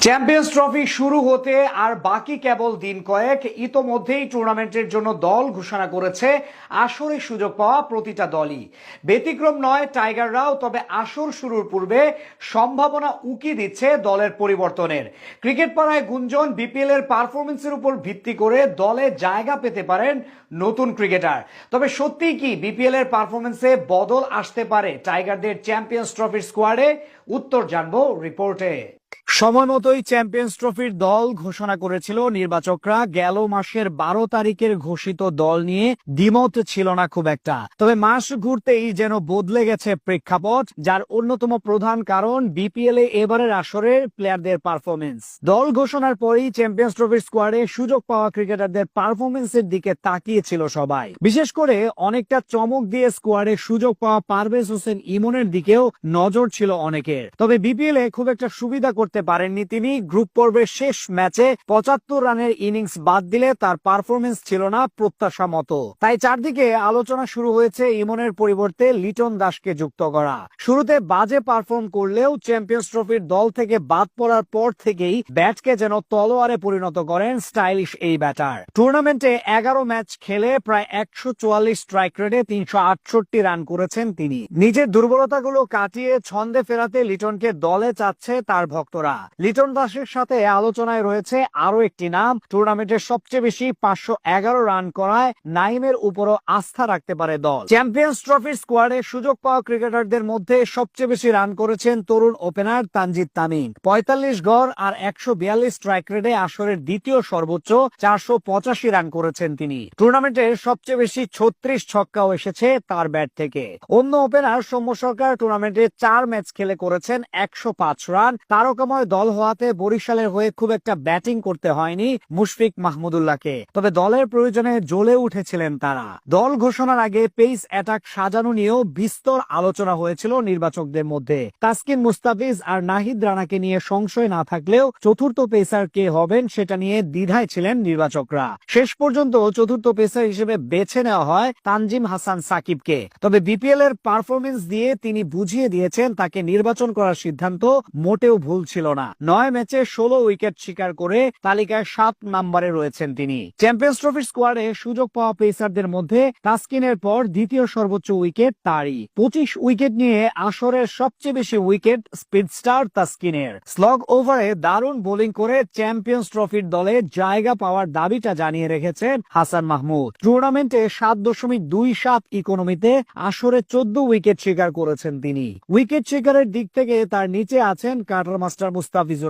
Champions trophy শুরু হতে আর বাকি কেবল দিন কয়েক। ইতোমধ্যেই টুর্নামেন্টের জন্য দল ঘোষণা করেছে আসরে সুযোগ পাওয়া প্রতিটা দলই। ব্যতিক্রম নয় টাইগাররাও, তবে আসর শুরুর পূর্বে সম্ভাবনা উকি দিচ্ছে দলের পরিবর্তনের। ক্রিকেট পাড়ায় গুঞ্জন বিপিএল এর পারফরমেন্সের উপর ভিত্তি করে দলে জায়গা পেতে পারেন নতুন ক্রিকেটার। তবে সত্যিই কি বিপিএল এর পারফরমেন্সে বদল আসতে পারে টাইগারদের চ্যাম্পিয়ন্স ট্রফির স্কোয়াডে? উত্তর জানবো রিপোর্টে। সময় মতোই চ্যাম্পিয়ন্স ট্রফির দল ঘোষণা করেছিল নির্বাচকরা। গেল মাসের 12 তারিখের ঘোষিত দল নিয়ে দ্বিমত ছিল না খুব একটা, তবে মাস ঘুরতেই যেন বদলে গেছে প্রেক্ষাপট, যার অন্যতম প্রধান কারণ বিপিএল এ এবারের আসরের প্লেয়ারদের পারফরমেন্স। দল ঘোষণার পরেই চ্যাম্পিয়ন্স ট্রফির স্কোয়াডে সুযোগ পাওয়া ক্রিকেটারদের পারফরমেন্সের দিকে তাকিয়েছিল সবাই। বিশেষ করে অনেকটা চমক দিয়ে স্কোয়াডে সুযোগ পাওয়া পারভেজ হোসেন ইমনের দিকেও নজর ছিল অনেকের। তবে বিপিএল এ খুব একটা সুবিধা করতে পারেননি তিনি। গ্রুপ পর্বের শেষ ম্যাচে 75 রানের ইনিংস বাদ দিলে তার পারফরমেন্স ছিল না প্রত্যাশা মতো। তাই চারদিকে আলোচনা শুরু হয়েছে ইমনের পরিবর্তে লিটন দাসকে যুক্ত করা। শুরুতে বাজে পারফর্ম করলেও চ্যাম্পিয়ন্স ট্রফির দল থেকে বাদ পড়ার পর থেকেই ব্যাটকে যেন তলোয়ারে পরিণত করেন স্টাইলিশ এই ব্যাটার। টুর্নামেন্টে 11 ম্যাচ খেলে প্রায় 144 স্ট্রাইক রেটে 368 রান করেছেন তিনি। নিজের দুর্বলতাগুলো কাটিয়ে ছন্দে ফেরাতে লিটনকে দলে চাচ্ছে তার ভক্তরা। লিটন দাসের সাথে আলোচনায় রয়েছে আরো একটি নাম। টুর্নামেন্টের সবচেয়ে বেশি 511 রান করায় নাইমের উপরও আস্থা রাখতে পারে দল। চ্যাম্পিয়ন্স ট্রফির স্কোয়াডে সুযোগ পাওয়া ক্রিকেটারদের মধ্যে সবচেয়ে বেশি রান করেছেন তরুণ ওপেনার তানজিদ তামিম। 45 গড় আর 142 স্ট্রাইক রেটে আসরের দ্বিতীয় সর্বোচ্চ 485 রান করেছেন তিনি। টুর্নামেন্টের সবচেয়ে বেশি 36 ছক্কাও এসেছে তার ব্যাট থেকে। অন্য ওপেনার সৌম্য সরকার টুর্নামেন্টে 4 ম্যাচ খেলে করেছেন 105 রান। তারকাময় দল হওয়াতে বরিশালের হয়ে খুব একটা ব্যাটিং করতে হয়নি মুশফিক মাহমুদুল্লাহকে, তবে দলের প্রয়োজনে জ্বলে উঠেছিলেন তারা। দল ঘোষণার আগে পেস অ্যাটাক সাজানো নিয়েও বিস্তর আলোচনা হয়েছিল নির্বাচকদের মধ্যে। তাসকিন মুস্তাফিজ আর নাহিদ রানাকে নিয়ে সংশয় না থাকলেও চতুর্থ পেসার কে হবেন সেটা নিয়ে দ্বিধায় ছিলেন নির্বাচকরা। শেষ পর্যন্ত চতুর্থ পেসার হিসেবে বেছে নেওয়া হয় তানজিম হাসান সাকিবকে। তবে বিপিএল এর পারফরমেন্স দিয়ে তিনি বুঝিয়ে দিয়েছেন তাকে নির্বাচন করার সিদ্ধান্ত মোটেও ভুল ছিল না। 9 ম্যাচে 16 উইকেট শিকার করে তালিকায় 7 নম্বরে রয়েছেন তিনি। চ্যাম্পিয়ন্স ট্রফির স্কোয়াডে সুযোগ পাওয়া পেসারদের মধ্যে তাসকিনের পর দ্বিতীয় সর্বোচ্চ উইকেট তারই। 25 উইকেট নিয়ে আসরের সবচেয়ে বেশি উইকেট স্পিড স্টার তাসকিনের। স্লগ ওভারে দারুণ বোলিং করে চ্যাম্পিয়ন্স ট্রফির দলে জায়গা পাওয়ার দাবিটা জানিয়ে রেখেছেন হাসান মাহমুদ। টুর্নামেন্টে 7.27 ইকোনমিতে আসরে 14 উইকেট শিকার করেছেন তিনি। উইকেট শিকারের দিক থেকে তার নিচে আছেন কাটার মাস্টার মুস্তাফিজুর